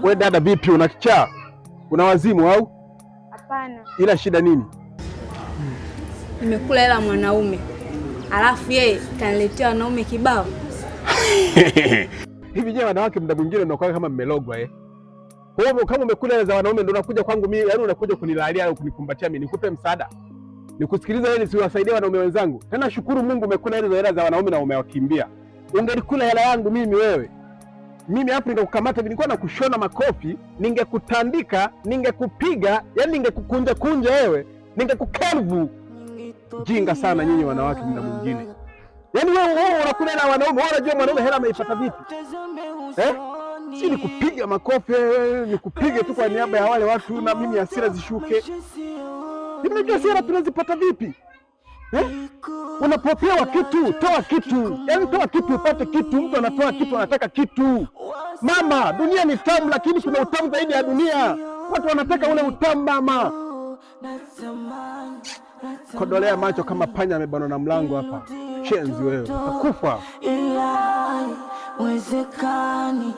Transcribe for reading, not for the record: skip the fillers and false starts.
Wewe dada vipi, una kichaa? Una wazimu au? Hapana. Ila shida nini? Nimekula hela mwanaume. Alafu yeye kaniletea wanaume kibao. Hivi je, wanawake muda mwingine mnakuwa kama mmelogwa Kwa hiyo kama umekula hela za wanaume ndio unakuja kwangu mimi, yaani unakuja kunilalia au kunikumbatia mimi, nikupe msaada? Nikusikiliza wewe nisiwasaidie wanaume wenzangu? Tena shukuru Mungu umekula hela za wanaume na umewakimbia. Ungelikula hela yangu mimi wewe. Mimi hapo ningekukamata, nilikuwa na kushona makofi, ningekutandika, ningekupiga, yaani ningekukunja kunja wewe, ningekukervu. Jinga sana nyinyi wanawake muda mwingine. Yaani wewe unakula na wanaume, wewe unajua mwanaume hela ameipata vipi? Si nikupiga makofi, nikupige tu kwa niaba ya wale watu na mimi hasira zishuke. Unajua hasira tunazipata vipi? Unapopewa kitu, toa kitu. Yaani toa kitu upate kitu. Mtu anatoa kitu anataka kitu. Mama, dunia ni tamu lakini kuna utamu zaidi ya dunia. Watu wanataka ule utamu mama. Kodolea macho kama panya amebanwa na mlango hapa. Chenzi wewe, utakufa. Ila wezekani